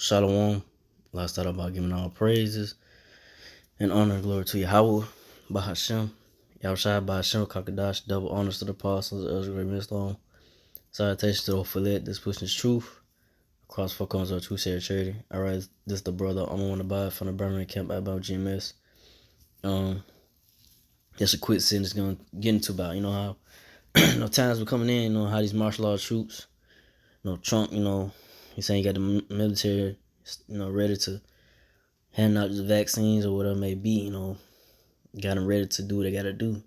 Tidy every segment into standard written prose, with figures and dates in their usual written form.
Shalom. Last thought about giving all praises and honor and glory to Yahweh, Bahashem, Yahushua, Bahashem, Kakadash, double honors to the apostles, Ezra, Great Millstone. Salutations to the Philet, this pushing is truth. Across four corners of true shared charity. Alright, this is the brother, I'm on the buy from the Birmingham camp about GMS. Just a quick sentence gonna get into about, how times were coming in, how these martial law troops, Trump, he's saying you got the military, ready to hand out the vaccines or whatever it may be, got them ready to do what they got to do.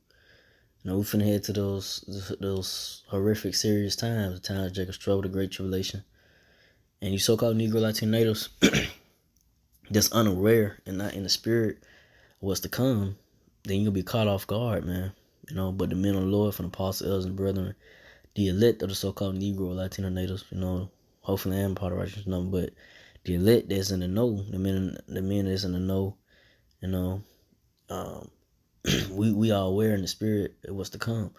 We finna head to those horrific, serious times, the times Jacob struggled, the Great Tribulation. And you so-called Negro Latino natives that's unaware and not in the spirit of what's to come, then you'll be caught off guard, man. But the men of the Lord, from the apostles, elders, and brethren, the elect of the so-called Negro Latino natives, hopefully I'm part of righteous number, but the elect that's in the know, the men that's in the know, we are aware in the spirit of what's to come.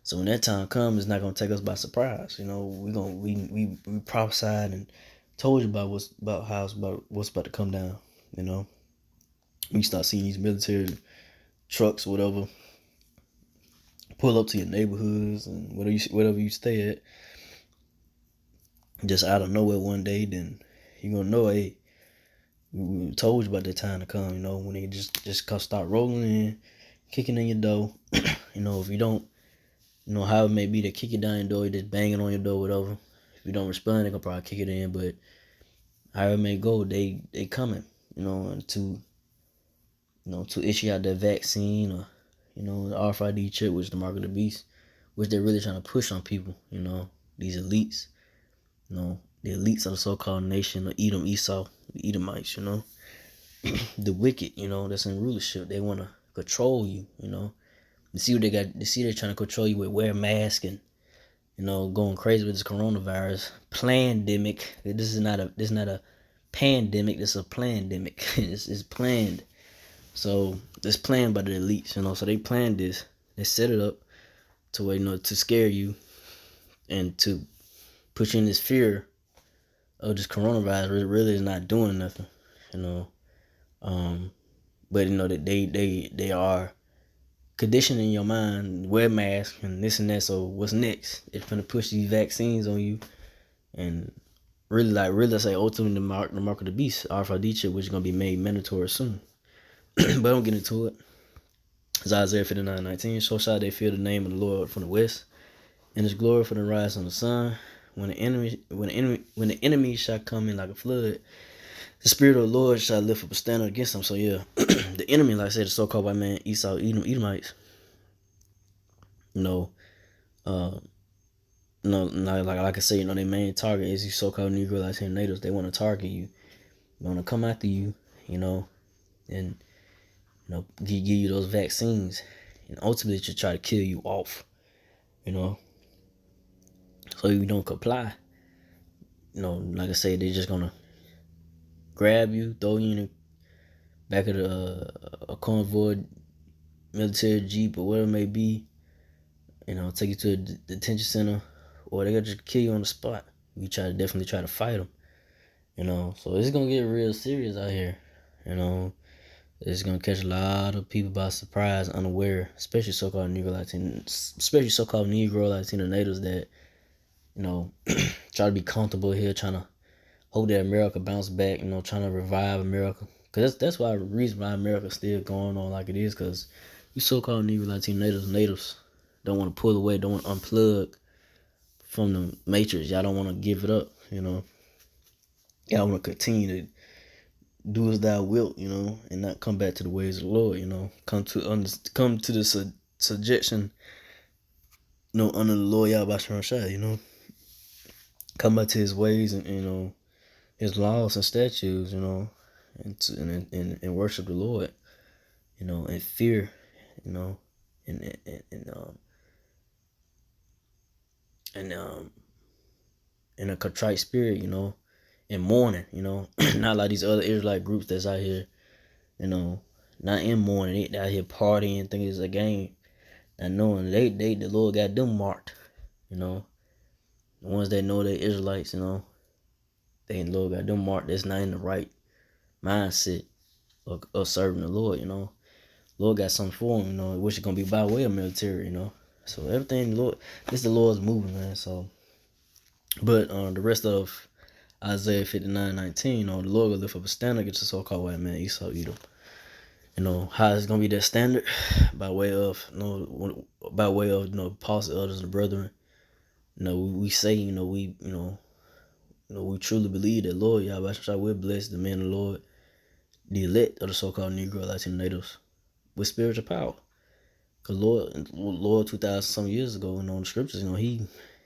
So when that time comes, it's not gonna take us by surprise. We prophesied and told you about what's about to come down. You start seeing these military trucks, whatever, pull up to your neighborhoods and whatever you stay at, just out of nowhere one day, then you're gonna know, hey, we told you about that time to come. When they just come start rolling in, kicking in your door. If you don't, how it may be, they kick it down your door, you just banging on your door, whatever. If you don't respond, they gonna probably kick it in. But however it may go, they coming, and to issue out that vaccine, or the RFID chip, which is the mark of the beast, which they're really trying to push on people. These elites, the elites of the so-called nation of Edom, Esau, the Edomites, the wicked, that's in rulership. They want to control you, You see what they got. You see they're trying to control you with wear mask and going crazy with this coronavirus pandemic. This is not a pandemic. This is a plandemic. It's planned. So it's planned by the elites. So they planned this. They set it up to where to scare you and to put you in this fear of this coronavirus. It really is not doing nothing. But that they are conditioning your mind, wear masks and this and that. So what's next? It's gonna push these vaccines on you, and really say ultimately the mark of the beast, RFID chip, which is gonna be made mandatory soon. But I don't get into it. It's Isaiah 59:19. So shall they fear the name of the Lord from the west, and his glory from the rise of the sun. When the enemy shall come in like a flood, the spirit of the Lord shall lift up a standard against them. So yeah, the enemy, like I said, the so-called white man, Esau, Edomites. Like I say, their main target is these so-called Negro Latino natives. They want to target you. They want to come after you, and give you those vaccines, and ultimately to try to kill you off, so you don't comply. Like I say, they're just gonna grab you, throw you in the back of a convoy, military jeep or whatever it may be, take you to a detention center, or they gotta just kill you on the spot. You definitely try to fight them, So it's gonna get real serious out here, It's gonna catch a lot of people by surprise, unaware, especially so-called Negro Latino natives that, try to be comfortable here, trying to hope that America bounce back, trying to revive America. Cause that's why the reason why America's still going on like it is, cause you so-called Negro Latino natives don't want to pull away, don't want to unplug from the matrix. Y'all don't want to give it up, Y'all want to continue to do as thou wilt, and not come back to the ways of the Lord, come to the subjection, under the Lord Yahweh Shai, come back to his ways and his laws and statutes, and worship the Lord, and fear, and in a contrite spirit, in mourning, not like these other Israelite groups that's out here, not in mourning, they out here partying, thinking it's a game, not knowing the Lord got them marked, the ones that know they're Israelites, they Lord got them marked that's not in the right mindset of serving the Lord, Lord got something for him, which is gonna be by way of military, So everything Lord, this the Lord's moving, man. So but the rest of Isaiah 59:19, the Lord will lift up a standard against the so-called white man, Esau, Edom. How it's gonna be that standard by way of apostles, elders, and brethren. We say, we truly believe that Lord Yahweh Shai will bless the men of the Lord, the elect of the so-called Negro, Latino natives, with spiritual power. Cause Lord 2,000 some years ago, the scriptures,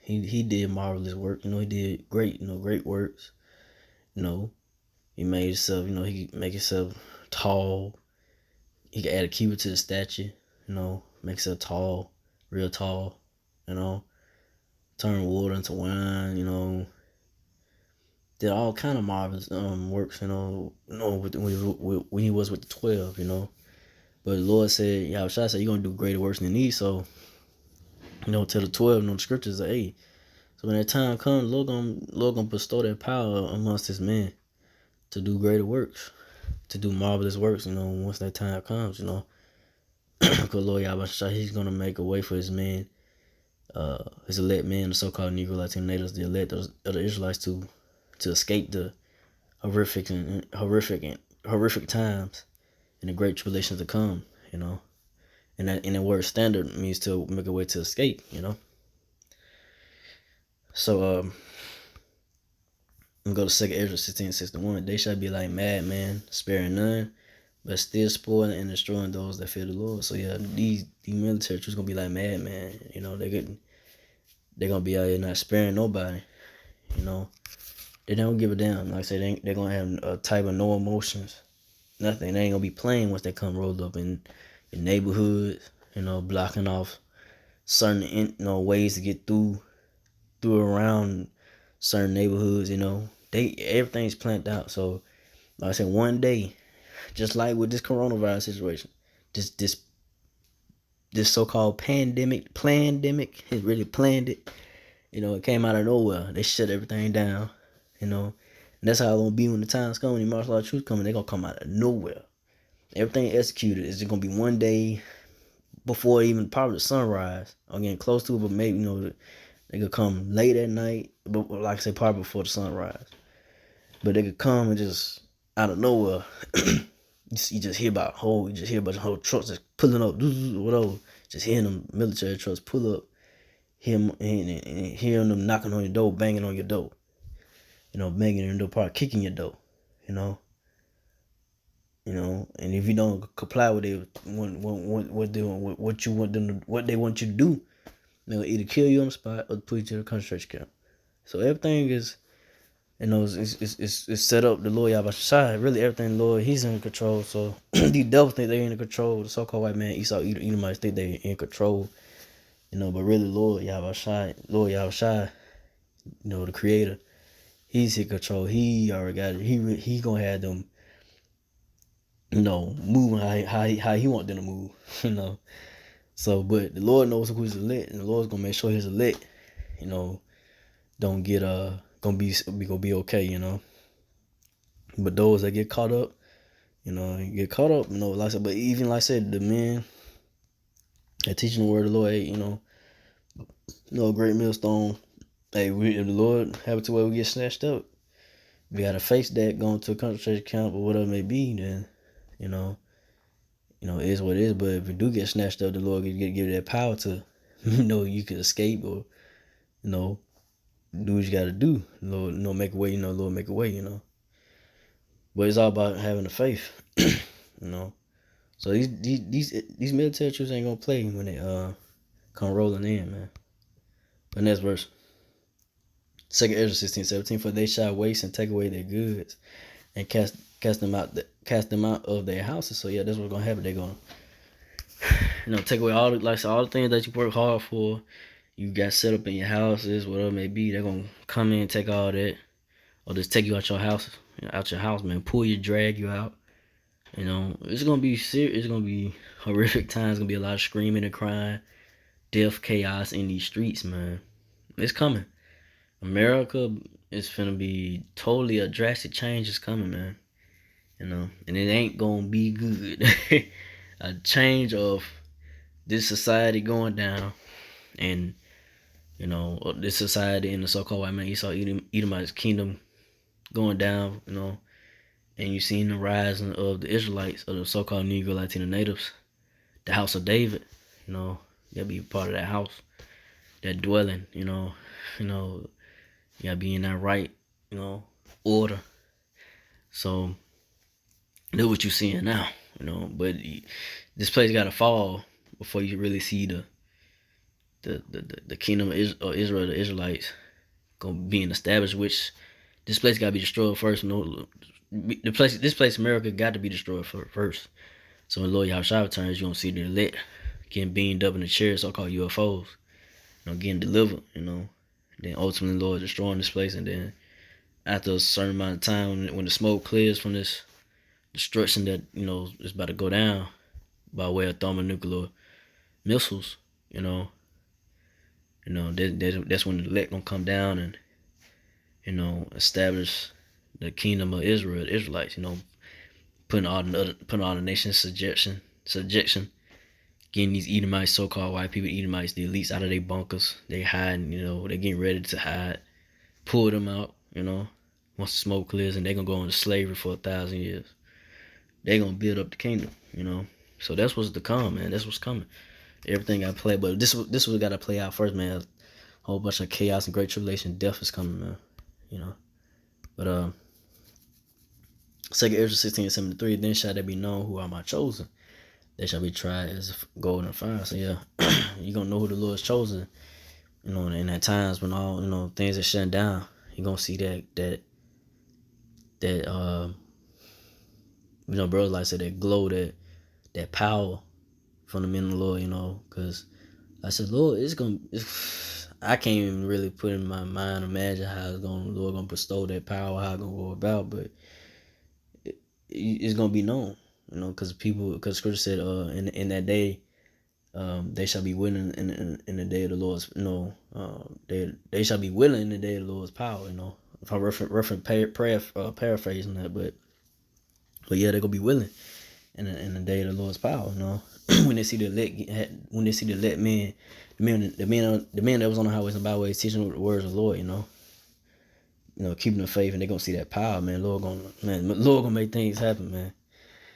he did marvelous work. He did great, great works. He made himself, he could make himself tall. He could add a cubit to the stature, make himself tall, real tall, turn water into wine, did all kind of marvelous works, when he was with the 12, But the Lord said, Yahweh said, you're gonna do greater works than these. So, tell the 12, the scriptures are 8. So when that time comes, Lord gonna bestow that power amongst his men to do greater works, to do marvelous works, once that time comes, Because Lord Yahweh Shai, he's gonna make a way for his men, his elect men, the so-called Negro, Latino natives, the elect of the Israelites to escape the horrific times and the great tribulations to come, And the word standard means to make a way to escape, So I'm gonna go to 2 Ezra 16:61. They shall be like madmen, sparing none, but still spoiling and destroying those that fear the Lord. So yeah, these military troops gonna be like madmen. They're gonna be out here not sparing nobody. They don't give a damn. Like I said, they're gonna have a type of no emotions, nothing. They ain't gonna be playing once they come rolled up in neighborhoods. Blocking off certain ways to get through around certain neighborhoods. Everything's planned out. So like I said, one day, just like with this coronavirus situation, this so-called pandemic, it really planned it. It came out of nowhere. They shut everything down. And that's how it's gonna be when the times come. When the martial arts truth coming, they're gonna come out of nowhere. Everything executed is just gonna be one day before even probably the sunrise. Or getting close to it, but maybe they could come late at night. But like I say, probably before the sunrise. But they could come and just out of nowhere. You just hear about the whole trucks just pulling up, whatever. Just hearing them military trucks pull up, hearing them knocking on your door, banging on your door. Banging on your door, probably kicking your door. And if you don't comply with it, what they want you to do, they'll either kill you on the spot or put you to the concentration camp. So everything is, it's set up. The Lord Yahweh Shai, really everything, Lord, he's in control. So these devils think they're in control. The so-called white man, Esau, Edomites think they're in control. But really, Lord Yahweh Shai, the Creator, he's in control. He already got it. He gonna have them, moving how he want them to move. So, but the Lord knows who's elect, and the Lord's gonna make sure his elect, don't get gonna be okay. But those that get caught up, like I said. But even like I said, the men that teaching the word of the Lord, great millstone. Hey, if the Lord have it to where we get snatched up, we gotta face that going to a concentration camp or whatever it may be. Then, it is what it is. But if we do get snatched up, the Lord give you that power to, you can escape or, do what you gotta do. Lord, make a way. Lord, make a way. But it's all about having the faith. So these military troops ain't gonna play when they come rolling in, man. But next verse. 2 Ezra 16:17. For they shall waste and take away their goods and cast them out of their houses. So yeah, that's what's gonna happen. They're gonna take away all the things that you work hard for. You got set up in your houses, whatever it may be. They're gonna come in and take all that, or just take you out your house, man. Pull you, drag you out. It's gonna be serious. It's gonna be horrific times. It's gonna be a lot of screaming and crying, death, chaos in these streets, man. It's coming. America it's finna be totally a drastic change is coming, man. And it ain't gonna be good. A change of this society going down, and this society and the so-called white man Esau Edomite's kingdom going down, and you seen the rising of the Israelites, of the so-called Negro Latino natives, the house of David, they'll be part of that house, that dwelling, you gotta be in that right, order. So that's what you're seeing now, but this place gotta fall before you really see the kingdom of Israel, the Israelites, gonna be established. Which this place gotta be destroyed first. This place, America, got to be destroyed first. So when Lord Yahushua returns, you're gonna see the elect getting beamed up in the chairs, so-called UFOs, getting delivered. Then ultimately, Lord destroying this place, and then after a certain amount of time, when the smoke clears from this destruction that is about to go down by way of thermonuclear missiles, that's when the elect gonna come down and establish the kingdom of Israel, the Israelites. Putting all the nations subjection, getting these Edomites, so-called white people, Edomites, the elites, out of their bunkers. They hiding, they're getting ready to hide. Pull them out, once the smoke clears, and they're gonna go into slavery for 1,000 years. They're gonna build up the kingdom, So that's what's to come, man. That's what's coming. Everything got to play, but this was got to play out first, man. A whole bunch of chaos and great tribulation, death is coming, man. But 2 Ezra 16:73, then shall they be known who are my chosen. They shall be tried as gold and fire. So yeah, you're gonna know who the Lord's chosen. And at times when all things are shutting down, you're gonna see that brothers like said, that glow, that power from the men of the Lord, because I said, Lord, I can't even really put in my mind, imagine how the Lord gonna bestow that power, how it's gonna go about, but it's gonna be known, because Scripture said, in that day, they shall be willing in the day of the Lord's, they shall be willing in the day of the Lord's power, if I'm paraphrasing that, but yeah, they're gonna be willing in the day of the Lord's power, when they see the elect men, the men that was on the highways and byways teaching the words of the Lord, keeping the faith, and they're gonna see that power, man. Lord gonna make things happen, man.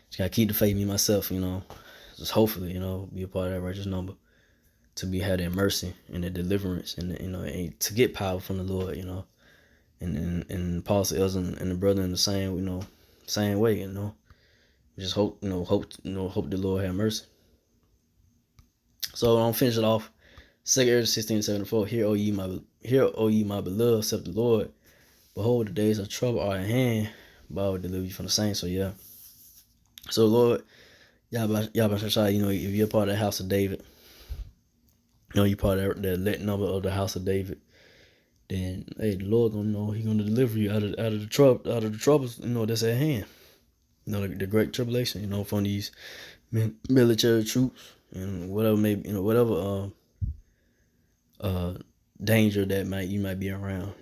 Just gotta keep the faith, me myself, just hopefully, be a part of that righteous number, to have that mercy and the deliverance, and and to get power from the Lord, and Paul says, and the brother in the same way, just hope the Lord have mercy. So I'll finish it off. 2 Ezra 16:74. Hear, O ye my beloved, except the Lord. Behold, the days of trouble are at hand, but I will deliver you from the same. So yeah. So Lord, Yahweh, if you're part of the house of David, you're part of the elect number of the house of David, then hey, the Lord He's gonna deliver you out of the troubles, that's at hand. The great tribulation, from these military troops and whatever whatever danger that you might be around,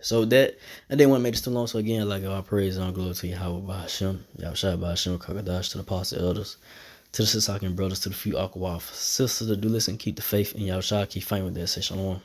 So I didn't want to make this too long. So again, like our praise and glory to Yahweh B'Hashem, Yahushua B'Hashem, Kakadash, to the apostle elders, to the Sisakin brothers, to the few Akawaf sisters that do listen, keep the faith in Yahushua, keep fighting with that. Say shalom.